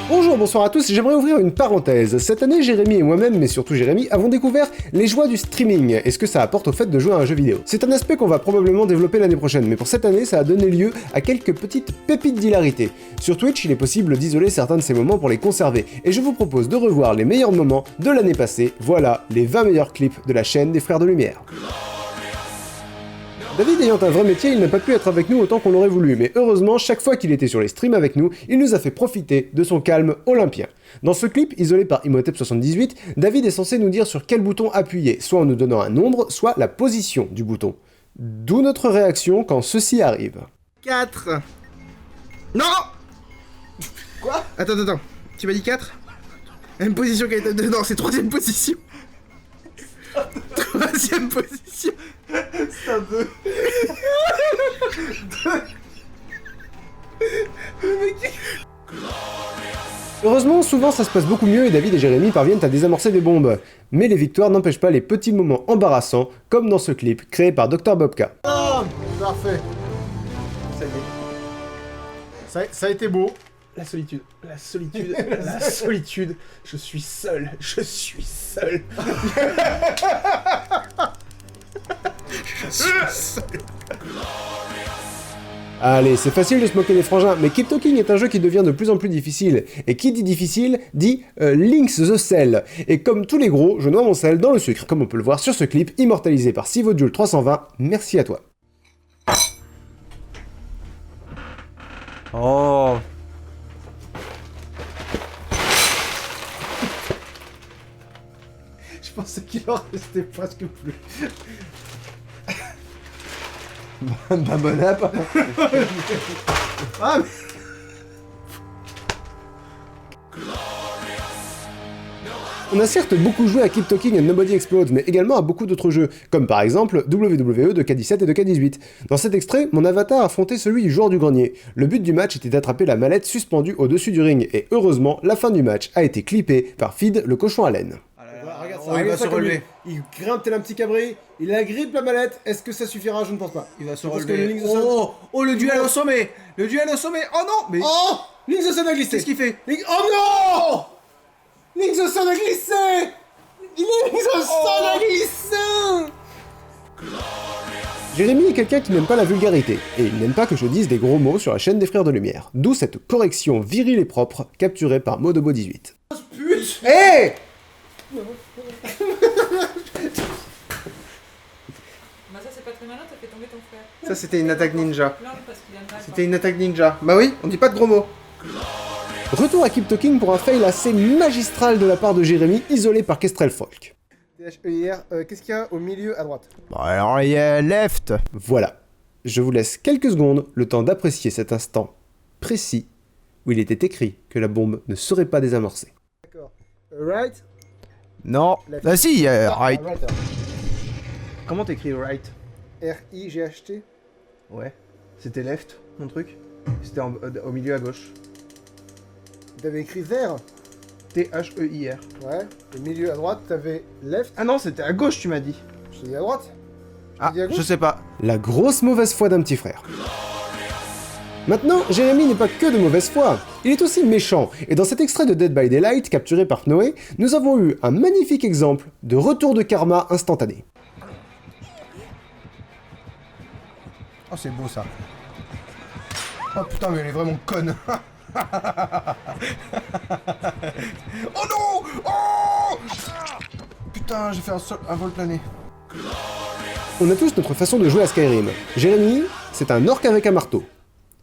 Bonjour, bonsoir à tous, j'aimerais ouvrir une parenthèse. Cette année, Jérémy et moi-même, mais surtout Jérémy, avons découvert les joies du streaming et ce que ça apporte au fait de jouer à un jeu vidéo. C'est un aspect qu'on va probablement développer l'année prochaine, mais pour cette année, ça a donné lieu à quelques petites pépites d'hilarité. Sur Twitch, il est possible d'isoler certains de ces moments pour les conserver, et je vous propose de revoir les meilleurs moments de l'année passée. Voilà les 20 meilleurs clips de la chaîne des Frères de Lumière. David ayant un vrai métier, il n'a pas pu être avec nous autant qu'on l'aurait voulu, mais heureusement, chaque fois qu'il était sur les streams avec nous, il nous a fait profiter de son calme olympien. Dans ce clip, isolé par Imhotep78, David est censé nous dire sur quel bouton appuyer, soit en nous donnant un nombre, soit la position du bouton. D'où notre réaction quand ceci arrive. 4. Non. Quoi? Attends. Tu m'as dit 4? Même position qui a été... Non, c'est troisième position. Troisième position. C'est un 2. Heureusement, souvent ça se passe beaucoup mieux et David et Jérémy parviennent à désamorcer des bombes. Mais les victoires n'empêchent pas les petits moments embarrassants, comme dans ce clip créé par Dr Bobka. Oh, parfait. Ça y est. Ça a été beau. La solitude. La solitude. Je suis seul. Je suis seul. Allez, c'est facile de se moquer des frangins, mais Keep Talking est un jeu qui devient de plus en plus difficile. Et qui dit difficile, dit Links the Cell. Et comme tous les gros, je noie mon sel dans le sucre, comme on peut le voir sur ce clip, immortalisé par Sivodule320. Merci à toi. Oh. Je pensais qu'il en restait presque plus. Bah bon app. Ah, mais... On a certes beaucoup joué à Keep Talking and Nobody Explodes, mais également à beaucoup d'autres jeux, comme par exemple WWE de K17 et de K18. Dans cet extrait, mon avatar affrontait celui du joueur du grenier. Le but du match était d'attraper la mallette suspendue au-dessus du ring, et heureusement, la fin du match a été clippée par Feed le cochon à laine. Regarde Oh, il va se relever. Il grimpe tel un petit cabri, il agrippe la mallette, est-ce que ça suffira? Je ne pense pas. Il va se Je pense que le relever. Link the Sun- Oh, le duel au sommet. Le duel au sommet. Oh non, mais Oh, Link the Sun a glissé. qu'est-ce qu'il fait? Oh non, Link the Sun a glissé. Link the Sun a glissé. Jérémy est quelqu'un qui n'aime pas la vulgarité, et il n'aime pas que je dise des gros mots sur la chaîne des Frères de Lumière, d'où cette correction virile et propre capturée par Modobo18. Pute. Hé Bah ça c'est pas très malin, t'as fait tomber ton frère. ça c'était une attaque ninja. Plein parce qu'il a mal. C'était une attaque ninja. Bah oui, on dit pas de gros mots. Retour à Keep Talking pour un fail assez magistral de la part de Jérémy, isolé par Kestrel Folk. THEIR, qu'est-ce qu'il y a au milieu à droite? Bon alors il y a left. Voilà. Je vous laisse quelques secondes, le temps d'apprécier cet instant précis où il était écrit que la bombe ne serait pas désamorcée. D'accord. Right. Non. Left. Ah si, right. Right. Comment t'écris right? R-I-G-H-T. Ouais. C'était left, mon truc. C'était au milieu à gauche. T'avais écrit vert. T-H-E-I-R. Ouais. Au milieu à droite, t'avais left. Ah non, c'était à gauche, tu m'as dit. Je t'ai dit à droite. Ah, dit à gauche. je sais pas. La grosse mauvaise foi d'un petit frère. Maintenant, Jérémy n'est pas que de mauvaise foi, il est aussi méchant, et dans cet extrait de Dead by Daylight capturé par Pnoé, nous avons eu un magnifique exemple de retour de karma instantané. Oh, c'est beau ça. Oh putain, mais elle est vraiment conne. Oh non. Oh putain, j'ai fait un vol plané. On a tous notre façon de jouer à Skyrim. Jérémy, c'est un orc avec un marteau.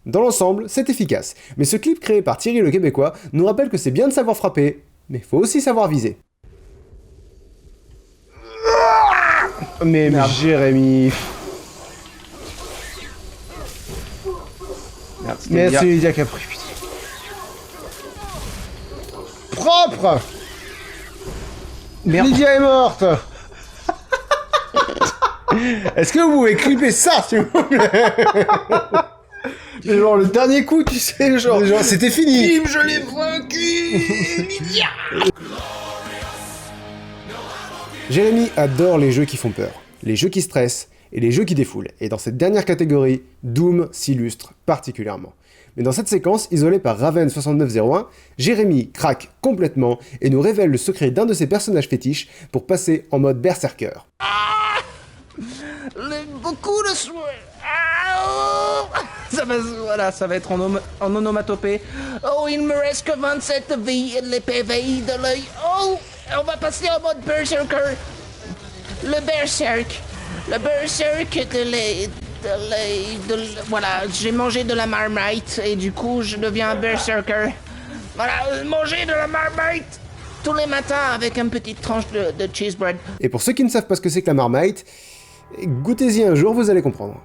Dans l'ensemble, c'est efficace, mais ce clip créé par Thierry le Québécois nous rappelle que c'est bien de savoir frapper, mais faut aussi savoir viser. Mais Jérémy... Merde, Merci Lydia Capri, putain. Propre. Merde. Lydia est morte. Est-ce que vous pouvez clipper ça, s'il vous plaît? Mais genre le dernier coup, tu sais, genre c'était fini. Bim, je l'ai vaincu. Lydia. Jérémy adore les jeux qui font peur, les jeux qui stressent et les jeux qui défoulent. Et dans cette dernière catégorie, Doom s'illustre particulièrement. Mais dans cette séquence, isolée par Raven6901, Jérémy craque complètement et nous révèle le secret d'un de ses personnages fétiches pour passer en mode berserker. Beaucoup de souhaits. Voilà, ça va être en onomatopée. Oh, il me reste que 27 vies et de l'éperveille de l'œil. Oh, on va passer en mode berserker. Le berserk voilà, j'ai mangé de la marmite et du coup je deviens un berserker. Voilà, manger de la marmite tous les matins avec une petite tranche de cheese bread. Et pour ceux qui ne savent pas ce que c'est que la Marmite, goûtez-y un jour, vous allez comprendre.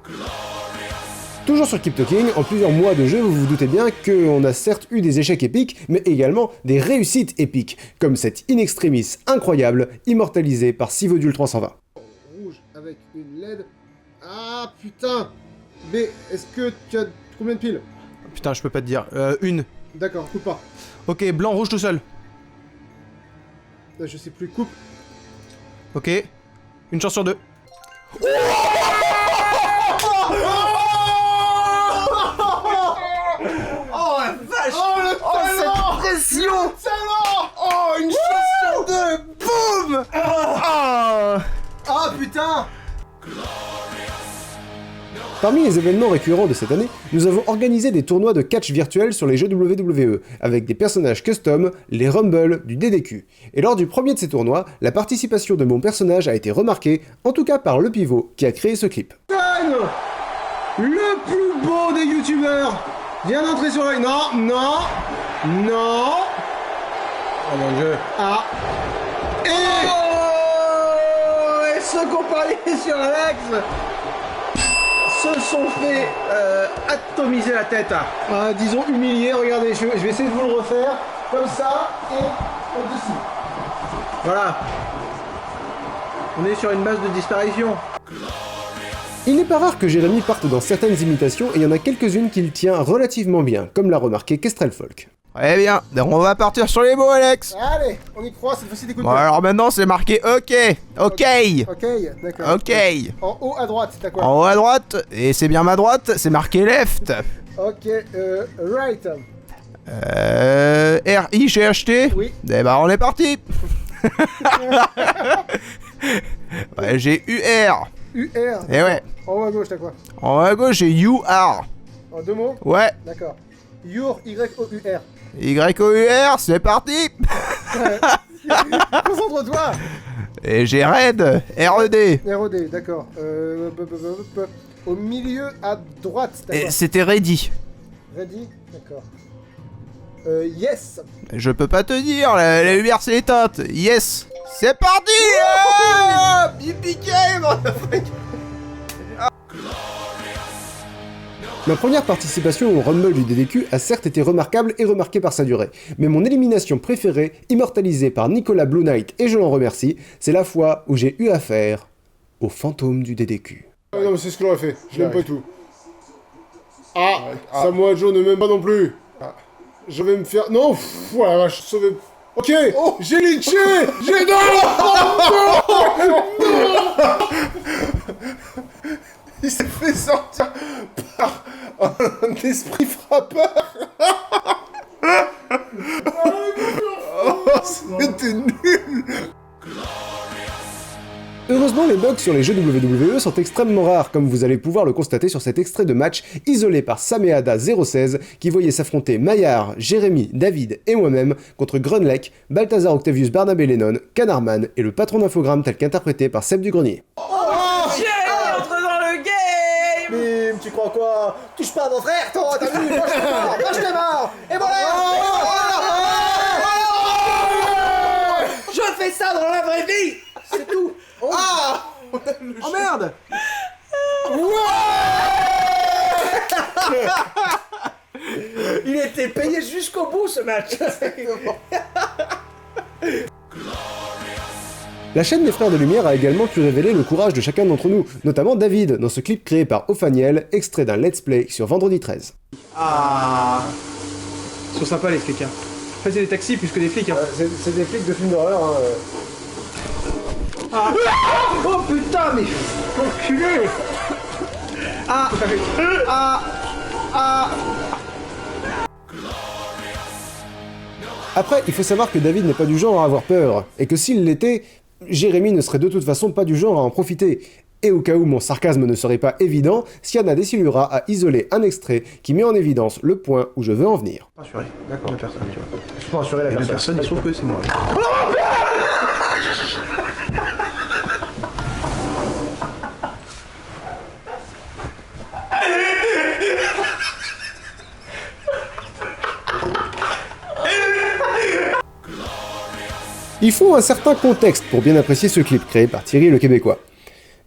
Toujours sur Keep Talking, en plusieurs mois de jeu, vous vous doutez bien qu'on a certes eu des échecs épiques, mais également des réussites épiques, comme cette In Extremis incroyable, immortalisée par Sivodule 320. Rouge avec une LED. Ah putain. Mais est-ce que tu as combien de piles? Putain, je peux pas te dire. Une. D'accord, coupe pas. Ok, blanc, rouge tout seul. Là, je sais plus, coupe. Ok. Une chance sur deux. Oh la vache! Oh le talent! Cette pression! Le talent! Oh, une chance sur deux! Boum! Ah putain! Parmi les événements récurrents de cette année, nous avons organisé des tournois de catch virtuels sur les jeux WWE, avec des personnages custom, les Rumble du DDQ. Et lors du premier de ces tournois, la participation de mon personnage a été remarquée, en tout cas par le pivot qui a créé ce clip. Le plus beau des youtubeurs vient d'entrer sur la... Non, non, non. Oh mon dieu. Ah. Et ceux qui ont parié sur Alex se sont fait atomiser la tête. Ah, disons humilié, regardez, je vais essayer de vous le refaire. Comme ça, et au-dessus. Voilà. On est sur une base de disparition. Il n'est pas rare que Jérémy parte dans certaines imitations et il y en a quelques-unes qu'il tient relativement bien, comme l'a remarqué Kestrel Folk. Eh bien, on va partir sur les mots, Alex. Allez, on y croit, cette fois-ci des coups de Bon, poing. alors maintenant c'est marqué OK. OK. Ok, d'accord. OK. En haut à droite, t'as quoi? En haut à droite, et c'est bien ma droite, c'est marqué left. Ok, right. RI, j'ai acheté. Oui. Eh ben, on est parti. Ouais, j'ai UR. UR. Eh ouais. En haut à gauche, t'as quoi? En haut à gauche, j'ai UR. En deux mots? Ouais. D'accord. Your, Y-O-U-R. YOUR, c'est parti. Concentre-toi. Et j'ai RED. RED. R-O-D, d'accord. Au milieu à droite, t'as Et quoi? c'était ready. Ready? D'accord. Yes. Je peux pas te dire, la lumière s'est éteinte. Yes. C'est parti. Yippee Ma première participation au Rumble du DDQ a certes été remarquable et remarquée par sa durée, mais mon élimination préférée, immortalisée par Nicolas Blue Knight, et je l'en remercie, c'est la fois où j'ai eu affaire au fantôme du DDQ. Ah non, mais c'est ce que j'aurais fait. Je n'aime pas tout. Ah, Samoa Joe ne m'aime pas non plus. Je vais me faire... Non, voilà, vache, sauver... Ok, j'ai litché. J'ai... Non. Il s'est fait sortir par un esprit frappeur. C'était nul. Heureusement, les bugs sur les jeux WWE sont extrêmement rares, comme vous allez pouvoir le constater sur cet extrait de match isolé par Sameada016 qui voyait s'affronter Maillard, Jérémy, David et moi-même contre Grunlech, Balthazar Octavius Barnabé Lennon, Canarman et le patron d'infogramme tel qu'interprété par Seb du Grenier. Entre dans le game. Bim, tu crois quoi? Touche pas à mon frère, toi, t'as vu? Moi je t'ai mort, moi je t'ai mort. Et voilà. Je fais ça dans la vraie vie. C'est tout. Ah. Oh merde. Il était payé jusqu'au bout ce match. La chaîne des Frères de Lumière a également pu révéler le courage de chacun d'entre nous, notamment David, dans ce clip créé par Ophaniel, extrait d'un let's play sur Vendredi 13. Ah. Ils sont sympas les flics. Hein. En fait, c'est des taxis plus que des flics. Hein. C'est des flics de films d'horreur. Hein. Ah. Oh putain, mais enculé. Ah. Ah. Ah. Après, il faut savoir que David n'est pas du genre à avoir peur, et que s'il l'était, Jérémy ne serait de toute façon pas du genre à en profiter. Et au cas où mon sarcasme ne serait pas évident, Siana décidera à isoler un extrait qui met en évidence le point où je veux en venir. Rassurer, d'accord, la personne, tu vois. Je peux rassurer la personne, il se trouve que c'est moi. Il faut un certain contexte pour bien apprécier ce clip créé par Thierry le Québécois.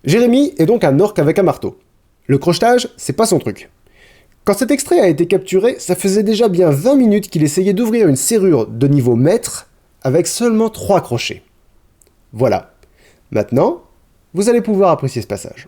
Jérémy est donc un orc avec un marteau. Le crochetage, c'est pas son truc. Quand cet extrait a été capturé, ça faisait déjà bien 20 minutes qu'il essayait d'ouvrir une serrure de niveau maître avec seulement 3 crochets. Voilà. Maintenant, vous allez pouvoir apprécier ce passage.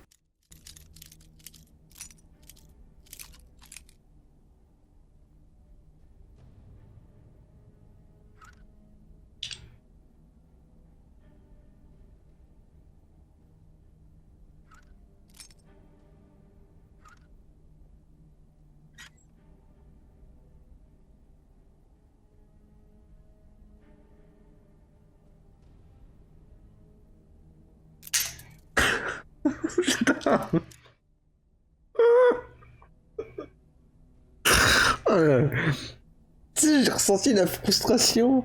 Tu sais, j'ai ressenti la frustration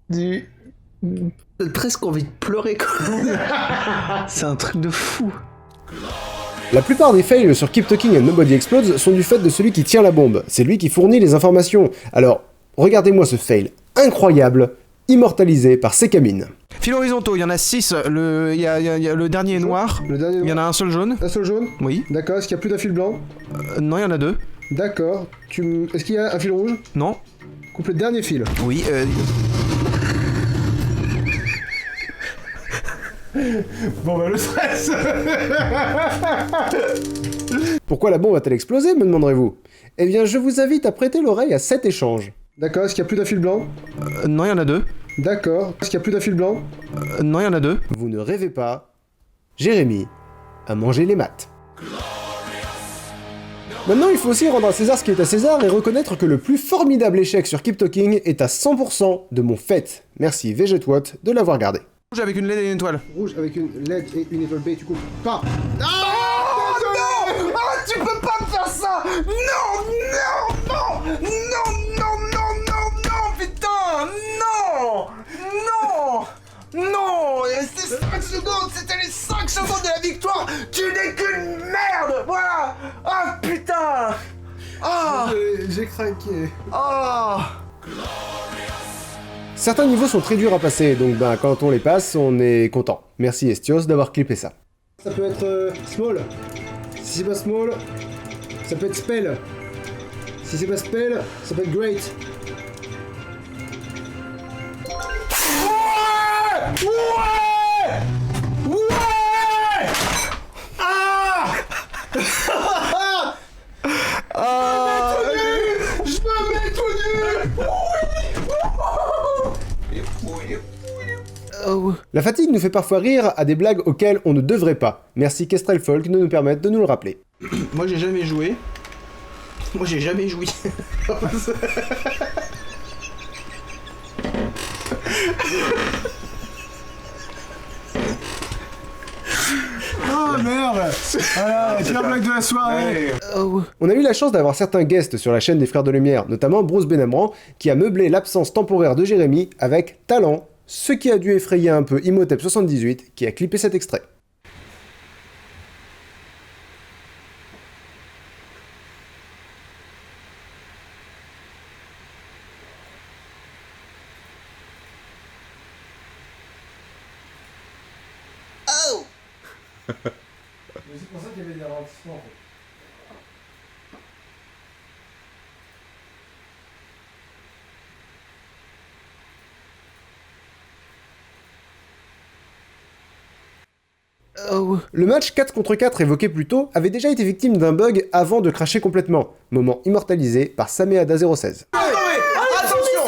du... presque envie de pleurer, quoi. C'est un truc de fou. La plupart des fails sur Keep Talking and Nobody Explodes sont du fait de celui qui tient la bombe. C'est lui qui fournit les informations. Alors, regardez-moi ce fail incroyable, immortalisé par Sekamine. Fils horizontaux, il y en a 6. Il y a le dernier est noir. Le dernier Il y en a un seul jaune. Un seul jaune? Oui. D'accord, est-ce qu'il y a plus d'un fil blanc? Non, il y en a 2. D'accord. Est-ce qu'il y a un fil rouge? Non. Coupe le dernier fil. Oui. Bon bah le stress. Pourquoi la bombe a-t-elle explosé, me demanderez-vous? Eh bien, je vous invite à prêter l'oreille à cet échange. D'accord, est-ce qu'il y a plus d'un fil blanc? Non, il y en a 2. D'accord. Est-ce qu'il y a plus d'un fil blanc? Non, il y en a 2. Vous ne rêvez pas, Jérémy a mangé les maths. Maintenant, il faut aussi rendre à César ce qui est à César et reconnaître que le plus formidable échec sur Keep Talking est à 100% de mon fait. Merci VGTWAT de l'avoir gardé. Rouge avec une LED et une étoile. Rouge avec une LED et une étoile B, tu coupes pas. Oh non! Ah, tu peux pas me faire ça! Non, non, non! Non, non, non, non, non, putain! Non! Non! Non! C'était 5 secondes! C'était les 5 secondes de la victoire! Tu n'es qu'une merde! Voilà! Ah, putain! Ah! J'ai craqué. Ah! Certains niveaux sont très durs à passer, donc quand on les passe, on est content. Merci Estios d'avoir clippé ça. Ça peut être small. Si c'est pas small, ça peut être spell. Si c'est pas spell, ça peut être great. Ouais! Ouais! Ah! Je me mets tout nu! La fatigue nous fait parfois rire à des blagues auxquelles on ne devrait pas. Merci Kestrel Folk de nous permettre de nous le rappeler. Moi, j'ai jamais joué. Moi, j'ai jamais joui. Oh merde. Voilà, pire blague de la soirée. On a eu la chance d'avoir certains guests sur la chaîne des Frères de Lumière, notamment Bruce Benamran, qui a meublé l'absence temporaire de Jérémy avec talent, ce qui a dû effrayer un peu Imhotep78, qui a clippé cet extrait. C'est pour ça qu'il y avait des ralentissements en fait. Le match 4 contre 4 évoqué plus tôt avait déjà été victime d'un bug avant de cracher complètement, moment immortalisé par Sameada016. Attention!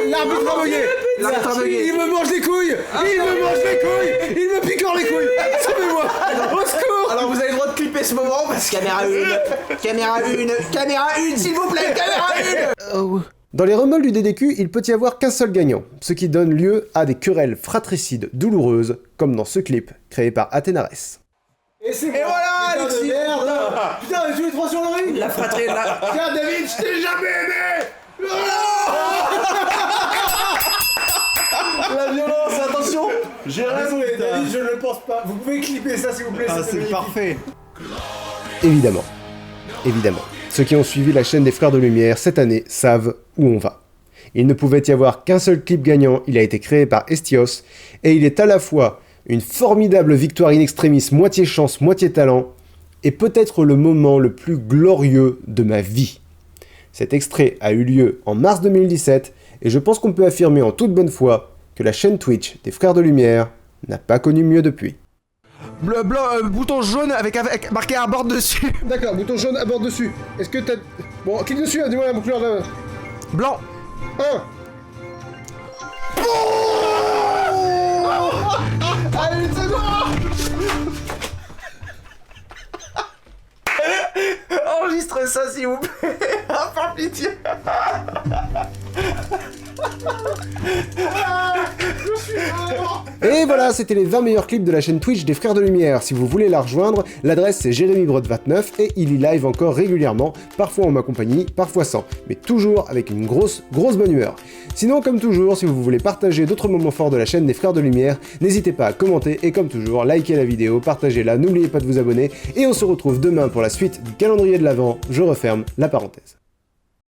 L'arbitre a bugué. Il me mange les couilles. Il me mange les couilles. Il me picore les couilles. Sauvez-moi. Au secours. Alors vous avez le droit de clipper ce moment parce que caméra 1, caméra 1, caméra 1, s'il vous plaît, caméra 1. Dans les rumbles du DDQ, il peut y avoir qu'un seul gagnant, ce qui donne lieu à des querelles fratricides douloureuses, comme dans ce clip créé par Athénares. Et c'est Et voilà, putain Alexis. de merde. Putain, on est tous les trois sur le ring. La fratrie là. Tiens, David, je t'ai jamais aimé. La violence, attention. Désolé, David, je ne le pense pas. Vous pouvez clipper ça, s'il vous plaît. Ah, c'était c'est magnifique. parfait. Évidemment. Évidemment. Ceux qui ont suivi la chaîne des Frères de Lumière cette année savent où on va. Il ne pouvait y avoir qu'un seul clip gagnant, il a été créé par Estios, et il est à la fois une formidable victoire in extremis, moitié chance, moitié talent, et peut-être le moment le plus glorieux de ma vie. Cet extrait a eu lieu en mars 2017, et je pense qu'on peut affirmer en toute bonne foi que la chaîne Twitch des Frères de Lumière n'a pas connu mieux depuis. Blanc, bouton jaune avec marqué à bord dessus. D'accord, bouton jaune, aborde dessus. Est-ce que t'as... Bon, clique dessus, hein, dis-moi la couleur de... Blanc. 1. Allez, c'est bon. Enregistrez ça s'il vous plaît. Par pitié. Et voilà, c'était les 20 meilleurs clips de la chaîne Twitch des Frères de Lumière. Si vous voulez la rejoindre, l'adresse c'est JérémyBrod29 et il y live encore régulièrement, parfois en ma compagnie, parfois sans, mais toujours avec une grosse bonne humeur. Sinon, comme toujours, si vous voulez partager d'autres moments forts de la chaîne des Frères de Lumière, n'hésitez pas à commenter et comme toujours, likez la vidéo, partagez-la, n'oubliez pas de vous abonner et on se retrouve demain pour la suite du calendrier de l'Avent. Je referme la parenthèse.